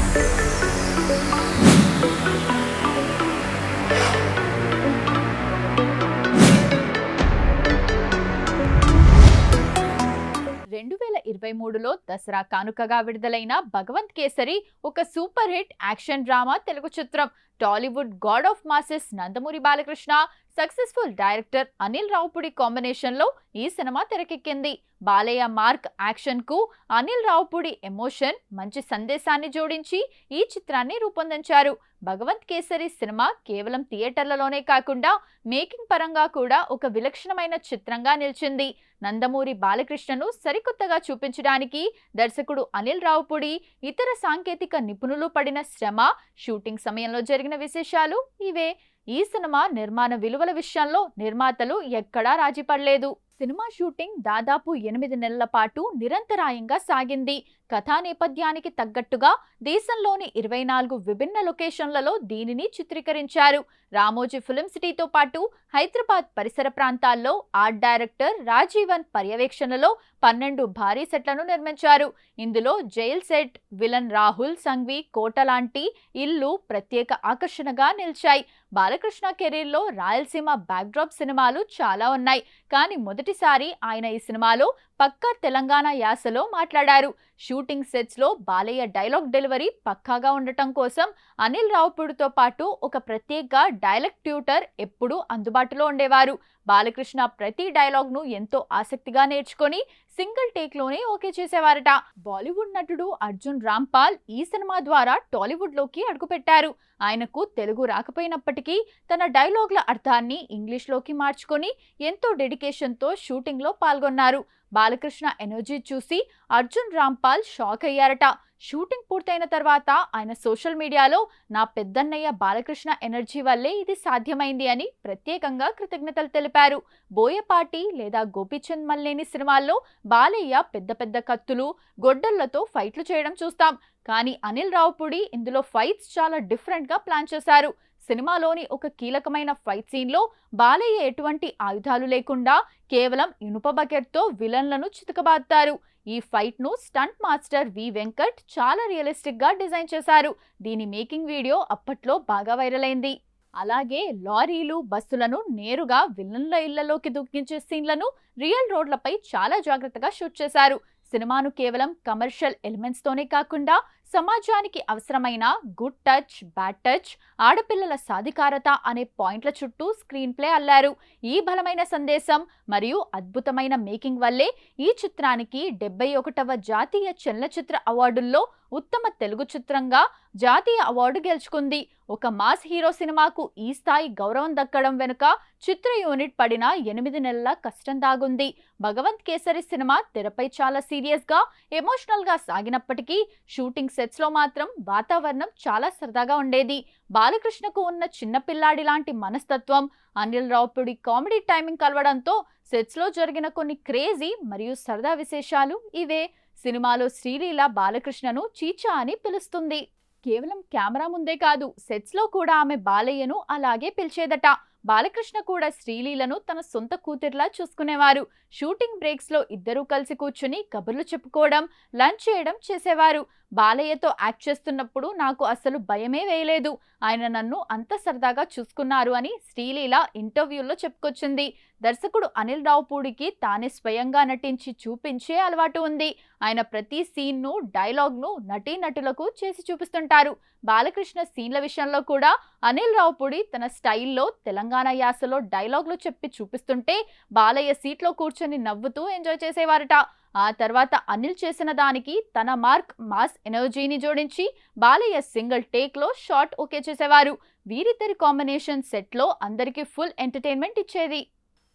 2023లో దసరా కానుకగా విడుదలైన భగవంత్ కేసరి ఒక super hit action drama Telugu చిత్రం. Tollywood god of masses Nandamuri Balakrishna, successful director Anil Ravipudi combination లో ఈ సినిమా తెరకెక్కింది. బాలయ్య మార్క్ యాక్షన్ కు అనిల్ రావుపూడి ఎమోషన్, మంచి సందేశాన్ని జోడించి ఈ చిత్రాన్ని రూపొందించారు. భగవంత్ కేసరి సినిమా కేవలం థియేటర్లలోనే కాకుండా మేకింగ్ పరంగా కూడా ఒక విలక్షణమైన చిత్రంగా నిలిచింది. నందమూరి బాలకృష్ణను సరికొత్తగా చూపించడానికి దర్శకుడు అనిల్ రావుపూడి, ఇతర సాంకేతిక నిపుణులు పడిన శ్రమ, షూటింగ్ సమయంలో జరిగిన విశేషాలు ఇవే. ఈ సినిమా నిర్మాణ విలువల విషయంలో నిర్మాతలు ఎక్కడా రాజీ పడలేదు. సినిమా షూటింగ్ దాదాపు 8 నెలల పాటు నిరంతరాయంగా సాగింది. కథా నేపథ్యానికి తగ్గట్టుగా దేశంలోని 24 విభిన్న లొకేషన్లలో దీనిని చిత్రీకరించారు. రామోజీ ఫిలిం సిటీతో పాటు హైదరాబాద్ పరిసర ప్రాంతాల్లో ఆర్ట్ డైరెక్టర్ రాజీవన్ పర్యవేక్షణలో 12 భారీ సెట్లను నిర్మించారు. ఇందులో jail set, villain Rahul Sanghvi కోట లాంటి ఇల్లు ప్రత్యేక ఆకర్షణగా నిలిచాయి. బాలకృష్ణ కెరీర్లో రాయలసీమ బ్యాక్డ్రాప్ సినిమాలు చాలా ఉన్నాయి, కానీ మొదటిసారి ఆయన ఈ సినిమాలో పక్కా తెలంగాణ యాసలో మాట్లాడారు. షూటింగ్ సెట్స్ లో బాలయ్య డైలాగ్ డెలివరీ పక్కాగా ఉండటం కోసం అనిల్ రావుపూడితో పాటు ఒక ప్రత్యేక డైలాగ్ ట్యూటర్ ఎప్పుడూ అందుబాటులో ఉండేవారు. బాలకృష్ణ ప్రతి డైలాగ్ ను ఎంతో ఆసక్తిగా నేర్చుకొని సింగిల్ టేక్ లోనే ఓకే చేసేవారట. బాలీవుడ్ నటుడు అర్జున్ రాంపాల్ ఈ సినిమా ద్వారా టాలీవుడ్ లోకి అడుగుపెట్టారు. ఆయనకు తెలుగు రాకపోయినప్పటికీ తన డైలాగ్ల అర్థాన్ని ఇంగ్లీష్ లోకి మార్చుకొని ఎంతో డెడికేషన్ తో షూటింగ్ లో పాల్గొన్నారు. బాలకృష్ణ ఎనర్జీ చూసి అర్జున్ రాంపాల్ షాక్ అయ్యారట. షూటింగ్ పూర్తయిన తర్వాత ఆయన సోషల్ మీడియాలో నా పెద్దన్నయ్య బాలకృష్ణ ఎనర్జీ వల్లే ఇది సాధ్యమైంది అని ప్రత్యేకంగా కృతజ్ఞతలు తెలిపారు. బోయపాటి లేదా గోపీచంద్ మల్లేని సినిమాల్లో బాలయ్య పెద్ద పెద్ద కత్తులు, గొడ్డళ్లతో ఫైట్లు చేయడం చూస్తాం, కానీ అనిల్ రావుపూడి ఇందులో ఫైట్స్ చాలా డిఫరెంట్ గా ప్లాన్ చేశారు. సినిమాలోని ఒక కీలకమైన ఫైట్ సీన్ లో బాలయ్య ఎటువంటి ఆయుధాలు లేకుండా కేవలం ఇనుప బకెట్తో విలన్లను చితకబాదుతారు. ఈ ఫైట్ ను స్టంట్ మాస్టర్ వి వెంకట్ చాలా రియలిస్టిక్ గా డిజైన్ చేశారు. దీని మేకింగ్ వీడియో అప్పట్లో బాగా వైరల్ అయింది. అలాగే లారీలు, బస్సులను నేరుగా విలన్ల ఇళ్లలోకి దూకించే సీన్లను రియల్ రోడ్లపై చాలా జాగ్రత్తగా షూట్ చేశారు. సినిమాను కేవలం కమర్షియల్ ఎలిమెంట్స్ తోనే కాకుండా సమాజానికి అవసరమైన గుడ్ టచ్, బ్యాడ్ టచ్, ఆడపిల్లల సాధికారత అనే పాయింట్ల చుట్టూ స్క్రీన్ ప్లే అల్లారు. ఈ బలమైన సందేశం మరియు అద్భుతమైన మేకింగ్ వల్లే ఈ చిత్రానికి 71వ జాతీయ చలనచిత్ర అవార్డుల్లో ఉత్తమ తెలుగు చిత్రంగా జాతీయ అవార్డు గెలుచుకుంది. ఒక మాస్ హీరో సినిమాకు ఈ స్థాయి గౌరవం దక్కడం వెనుక చిత్ర యూనిట్ పడిన 8 నెలల కష్టం దాగుంది. భగవంత్ కేసరి సినిమా తెరపై చాలా సీరియస్ గా, ఎమోషనల్ గా సాగినప్పటికీ షూటింగ్ సెట్స్ లో మాత్రం వాతావరణం చాలా సరదాగా ఉండేది. బాలకృష్ణకు ఉన్న చిన్నపిల్లాడి లాంటి మనస్తత్వం, అనిల్ రావుపూడి కామెడీ టైమింగ్ కలవడంతో సెట్స్ లో జరిగిన కొన్ని క్రేజీ మరియు సరదా విశేషాలు ఇవే. సినిమాలో శ్రీలీల బాలకృష్ణను చీచా అని పిలుస్తుంది. కేవలం కెమెరా ముందే కాదు, సెట్స్ లో కూడా ఆమె బాలయ్యను అలాగే పిలిచేదట. బాలకృష్ణ కూడా శ్రీలీలను తన సొంత కూతుర్లా చూసుకునేవారు. షూటింగ్ బ్రేక్స్ లో ఇద్దరూ కలిసి కూర్చుని కబుర్లు చెప్పుకోవడం, లంచ్ చేయడం చేసేవారు. బాలయ్యతో యాక్ట్ చేస్తున్నప్పుడు నాకు అసలు భయమే వేయలేదు, ఆయన నన్ను అంత సరదాగా చూసుకున్నారు అని శ్రీలీల ఇంటర్వ్యూల్లో చెప్పుకొచ్చింది. దర్శకుడు అనిల్ రావుపూడికి తానే స్వయంగా నటించి చూపించే అలవాటు ఉంది. ఆయన ప్రతి సీన్ను, డైలాగ్ను నటీనటులకు చేసి చూపిస్తుంటారు. బాలకృష్ణ సీన్ల విషయంలో కూడా అనిల్ రావుపూడి తన స్టైల్లో తెలంగాణ యాసలో డైలాగ్లు చెప్పి చూపిస్తుంటే బాలయ్య సీట్లో కూర్చొని నవ్వుతూ ఎంజాయ్ చేసేవారట. ఆ తర్వాత అనిల్ చేసిన దానికి తన మార్క్, మాస్ ఎనర్జీని జోడించి బాలయ్య సింగిల్ టేక్ లో షాట్ ఓకే చేసేవారు. వీరిద్దరి కాంబినేషన్ సెట్ లో అందరికీ ఫుల్ ఎంటర్టైన్మెంట్ ఇచ్చేది.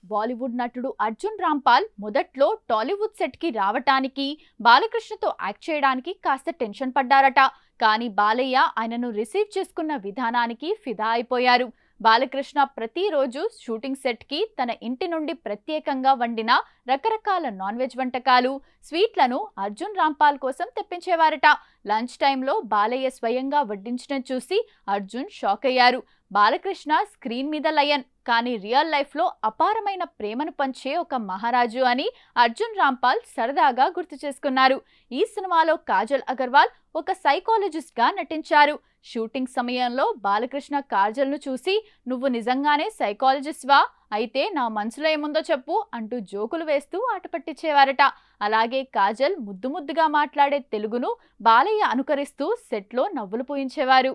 బాలీవుడ్ నటుడు అర్జున్ రాంపాల్ మొదట్లో టాలీవుడ్ సెట్ కి రావటానికి, బాలకృష్ణతో యాక్ట్ చేయడానికి కాస్త టెన్షన్ పడ్డారట. కానీ బాలయ్య ఆయనను రిసీవ్ చేసుకున్న విధానానికి ఫిదా అయిపోయారు. బాలకృష్ణ ప్రతిరోజు షూటింగ్ సెట్ కి తన ఇంటి నుండి ప్రత్యేకంగా వండిన రకరకాల నాన్ వెజ్ వంటకాలు, స్వీట్లను అర్జున్ రాంపాల్ కోసం తెప్పించేవారట. లంచ్ టైంలో బాలయ్య స్వయంగా వడ్డించడం చూసి అర్జున్ షాక్ అయ్యారు. బాలకృష్ణ స్క్రీన్ మీద లయన్, కానీ రియల్ లైఫ్లో అపారమైన ప్రేమను పంచే ఒక మహారాజు అని అర్జున్ రాంపాల్ సరదాగా గుర్తు చేసుకున్నారు. ఈ సినిమాలో కాజల్ అగర్వాల్ ఒక సైకాలజిస్ట్ గా నటించారు. షూటింగ్ సమయంలో బాలకృష్ణ కాజల్ను చూసి, "నువ్వు నిజంగానే సైకాలజిస్ట్ వా? అయితే నా మనసులో ఏముందో చెప్పు" అంటూ జోకులు వేస్తూ ఆట పట్టించేవారట. అలాగే కాజల్ ముద్దు ముద్దుగా మాట్లాడే తెలుగును బాలయ్య అనుకరిస్తూ సెట్లో నవ్వులు పూయించేవారు.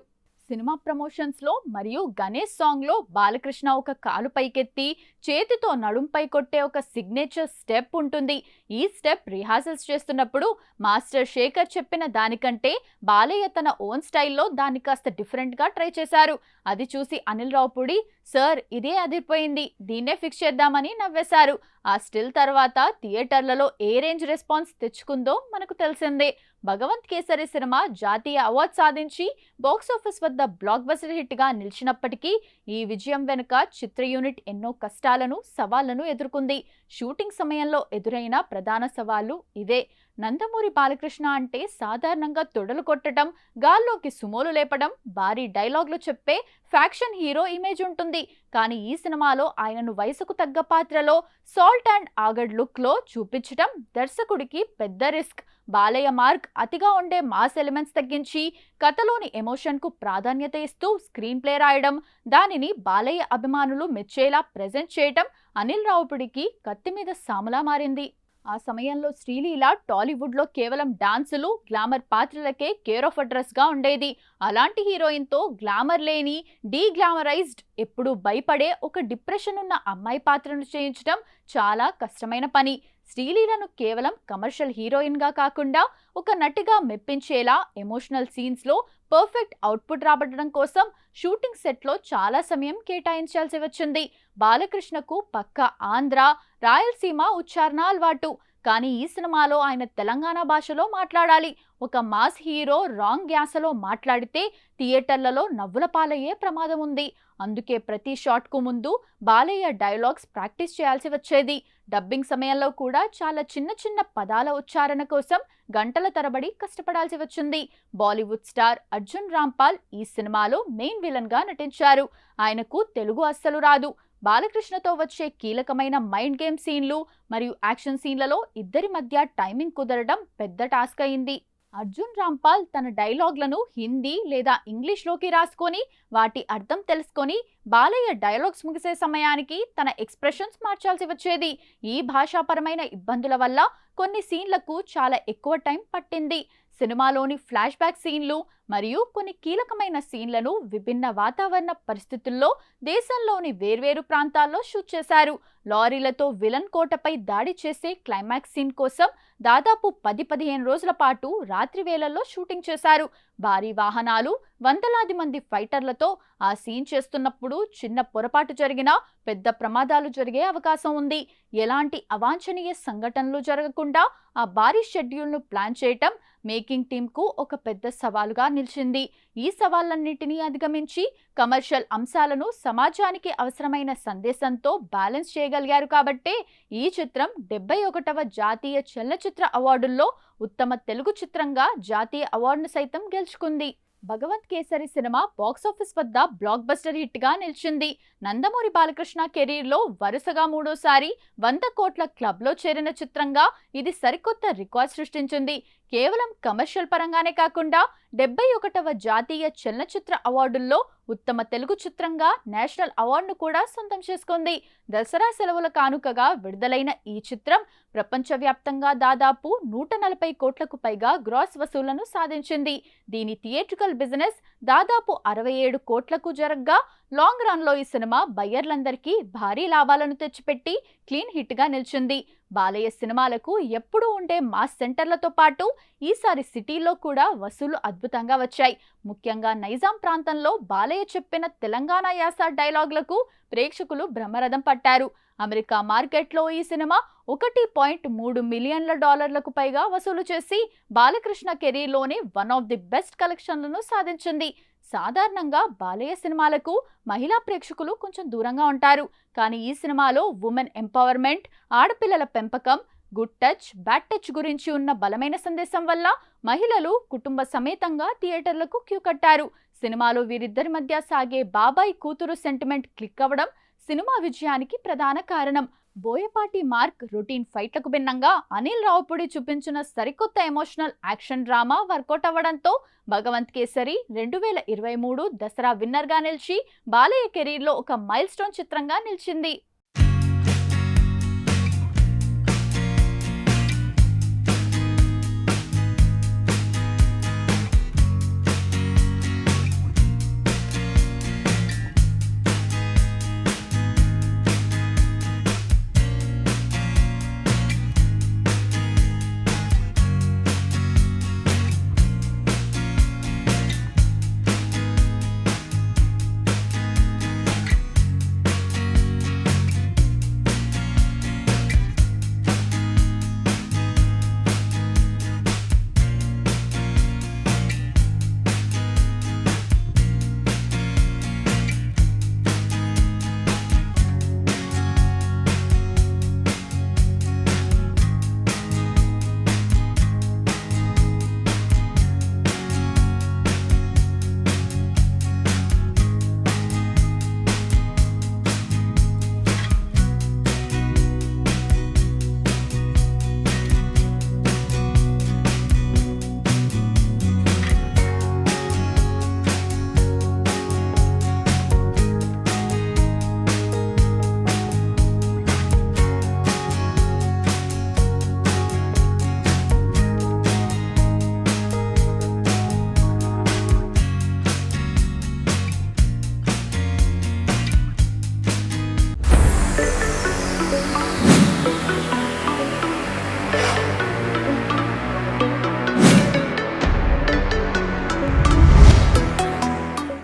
సినిమా ప్రమోషన్స్ లో మరియు గణేష్ సాంగ్ లో బాలకృష్ణ ఒక కాలు పైకెత్తి చేతితో నడుంపై కొట్టే ఒక సిగ్నేచర్ స్టెప్ ఉంటుంది. ఈ స్టెప్ రిహార్సల్స్ చేస్తున్నప్పుడు మాస్టర్ శేఖర్ చెప్పిన దానికంటే బాలయ్య తన ఓన్ స్టైల్లో దాన్ని కాస్త డిఫరెంట్ గా ట్రై చేశారు. అది చూసి అనిల్ రావుపూడి, "సార్, ఇదే అదిరిపోయింది, దీన్నే ఫిక్స్ చేద్దామని" నవ్వేశారు. ఆ స్టిల్ తర్వాత థియేటర్లలో ఏ రేంజ్ రెస్పాన్స్ తెచ్చుకుందో మనకు తెలిసిందే. భగవంత్ కేసరి సినిమా జాతీయ అవార్డు సాధించి బాక్సాఫీస్ వద్ద బ్లాక్ బస్టర్ హిట్ గా నిలిచినప్పటికీ ఈ విజయం వెనుక చిత్ర యూనిట్ ఎన్నో కష్టాలను, సవాళ్లను ఎదుర్కొంది. షూటింగ్ సమయంలో ఎదురైన ప్రధాన సవాళ్లు ఇవే. నందమూరి బాలకృష్ణ అంటే సాధారణంగా తొడలు కొట్టడం, గాల్లోకి సుమోలు లేపడం, భారీ డైలాగులు చెప్పే ఫ్యాక్షన్ హీరో ఇమేజ్ ఉంటుంది. కానీ ఈ సినిమాలో ఆయనను వయసుకు తగ్గ పాత్రలో సాల్ట్ అండ్ ఆగడ్ లుక్ లో చూపించడం దర్శకుడికి పెద్ద రిస్క్. బాలయ్య మార్క్ అతిగా ఉండే మాస్ ఎలిమెంట్స్ తగ్గించి కథలోని ఎమోషన్ కు ప్రాధాన్యత ఇస్తూ స్క్రీన్ ప్లే రాయడం, దానిని బాలయ్య అభిమానులు మెచ్చేలా ప్రెజెంట్ చేయడం అనిల్ రావుపుడికి కత్తి మీద సాములా మారింది. ఆ సమయంలో శ్రీలీల టాలీవుడ్ లో కేవలం డాన్సులు, గ్లామర్ పాత్రలకే కేర్ ఆఫ్ అడ్రస్ గా ఉండేది. అలాంటి హీరోయిన్ తో గ్లామర్ లేని, డీగ్లామరైజ్డ్, ఎప్పుడూ భయపడే ఒక డిప్రెషన్ ఉన్న అమ్మాయి పాత్రను చేయించడం చాలా కష్టమైన పని. శ్రీలీలను కేవలం కమర్షియల్ హీరోయిన్ గా కాకుండా ఒక నటిగా మెప్పించేలా ఎమోషనల్ సీన్స్ లో పర్ఫెక్ట్ అవుట్పుట్ రాబట్టడం కోసం షూటింగ్ సెట్ లో చాలా సమయం కేటాయించాల్సి వచ్చింది. బాలకృష్ణకు పక్క ఆంధ్ర, రాయలసీమ ఉచ్చారణ అలవాటు. కానీ ఈ సినిమాలో ఆయన తెలంగాణ భాషలో మాట్లాడాలి. ఒక మాస్ హీరో రాంగ్ యాసలో మాట్లాడితే థియేటర్లలో నవ్వుల పాలయ్యే ప్రమాదం ఉంది. అందుకే ప్రతి షాట్ కు ముందు బాలయ్య డైలాగ్స్ ప్రాక్టీస్ చేయాల్సి వచ్చేది. డబ్బింగ్ సమయంలో కూడా చాలా చిన్న చిన్న పదాల ఉచ్చారణ కోసం గంటల తరబడి కష్టపడాల్సి వచ్చింది. బాలీవుడ్ స్టార్ అర్జున్ రాంపాల్ ఈ సినిమాలో మెయిన్ విలన్ గా నటించారు. ఆయనకు తెలుగు అస్సలు రాదు. బాలకృష్ణతో వచ్చే కీలకమైన మైండ్ గేమ్ సీన్లు మరియు యాక్షన్ సీన్లలో ఇద్దరి మధ్య టైమింగ్ కుదరడం పెద్ద టాస్క్ అయింది. అర్జున్ రాంపాల్ తన డైలాగ్లను హిందీ లేదా ఇంగ్లీష్లోకి రాసుకొని వాటి అర్థం తెలుసుకొని బాలయ్య డైలాగ్స్ ముగిసే సమయానికి తన ఎక్స్ప్రెషన్స్ మార్చాల్సి వచ్చేది. ఈ భాషాపరమైన ఇబ్బందుల వల్ల కొన్ని సీన్లకు చాలా ఎక్కువ టైం పట్టింది. సినిమాలోని ఫ్లాష్ బ్యాక్ సీన్లు మరియు కొన్ని కీలకమైన సీన్లను విభిన్న వాతావరణ పరిస్థితుల్లో దేశంలోని వేర్వేరు ప్రాంతాల్లో షూట్ చేశారు. లారీలతో విలన్ కోటపై దాడి చేసే క్లైమాక్స్ సీన్ కోసం దాదాపు 10-15 రోజుల పాటు రాత్రి వేళల్లో షూటింగ్ చేశారు. భారీ వాహనాలు, వందలాది మంది ఫైటర్లతో ఆ సీన్ చేస్తున్నప్పుడు చిన్న పొరపాటు జరిగినా పెద్ద ప్రమాదాలు జరిగే అవకాశం ఉంది. ఎలాంటి అవాంఛనీయ సంఘటనలు జరగకుండా ఆ భారీ షెడ్యూల్ను ప్లాన్ చేయటం మేకింగ్ టీంకు ఒక పెద్ద సవాలుగా నిలిచింది. ఈ సవాళ్లన్నింటినీ అధిగమించి కమర్షియల్ అంశాలను సమాజానికి అవసరమైన సందేశంతో బ్యాలెన్స్ చేయగలిగారు కాబట్టే ఈ చిత్రం 71వ జాతీయ చలనచిత్ర అవార్డుల్లో ఉత్తమ తెలుగు చిత్రంగా జాతీయ అవార్డును సైతం గెలుచుకుంది. భగవంత్ కేసరి సినిమా బాక్సాఫీస్ వద్ద బ్లాక్ బస్టర్ హిట్ గా నిలిచింది. నందమూరి బాలకృష్ణ కెరీర్ లో వరుసగా 3వసారి 100 కోట్ల క్లబ్ లో చేరిన చిత్రంగా ఇది సరికొత్త రికార్డ్ సృష్టించింది. కేవలం కమర్షియల్ పరంగానే కాకుండా 71వ జాతీయ చలనచిత్ర అవార్డుల్లో ఉత్తమ తెలుగు చిత్రంగా నేషనల్ అవార్డును కూడా సొంతం చేసుకుంది. దసరా సెలవుల కానుకగా విడుదలైన ఈ చిత్రం ప్రపంచవ్యాప్తంగా దాదాపు 140 కోట్లకు పైగా గ్రాస్ వసూళ్లను సాధించింది. దీని థియేట్రికల్ బిజినెస్ దాదాపు 67 కోట్లకు జరగ్గా లాంగ్ రన్ లో ఈ సినిమా బయ్యర్లందరికీ భారీ లాభాలను తెచ్చిపెట్టి క్లీన్ హిట్ గా నిలిచింది. బాలయ్య సినిమాలకు ఎప్పుడూ ఉండే మాస్ సెంటర్లతో పాటు ఈసారి సిటీలో కూడా వసూలు అద్భుతంగా వచ్చాయి. ముఖ్యంగా నైజాం ప్రాంతంలో బాలయ్య చెప్పిన తెలంగాణ యాస డైలాగులకు ప్రేక్షకులు బ్రహ్మరథం పట్టారు. అమెరికా మార్కెట్లో ఈ సినిమా $1.3 మిలియన్ల పైగా వసూలు చేసి బాలకృష్ణ కెరీర్లోనే వన్ ఆఫ్ ది బెస్ట్ కలెక్షన్లను సాధించింది. సాధారణంగా బాలయ్య సినిమాలకు మహిళా ప్రేక్షకులు కొంచెం దూరంగా ఉంటారు. కానీ ఈ సినిమాలో ఉమెన్ ఎంపవర్మెంట్, ఆడపిల్లల పెంపకం, గుడ్ టచ్ బ్యాడ్ టచ్ గురించి ఉన్న బలమైన సందేశం వల్ల మహిళలు కుటుంబ సమేతంగా థియేటర్లకు క్యూ కట్టారు. సినిమాలో వీరిద్దరి మధ్య సాగే బాబాయ్ కూతురు సెంటిమెంట్ క్లిక్ అవ్వడం సినిమా విజయానికి ప్రధాన కారణం. బోయపాటి మార్క్ రొటీన్ ఫైట్లకు భిన్నంగా అనిల్ రావుపూడి చూపించిన సరికొత్త ఎమోషనల్ యాక్షన్ డ్రామా వర్కౌట్ అవ్వడంతో భగవంత్ కేసరి 2023 దసరా విన్నర్గా నిలిచి బాలయ్య కెరీర్లో ఒక మైల్ స్టోన్ చిత్రంగా నిలిచింది.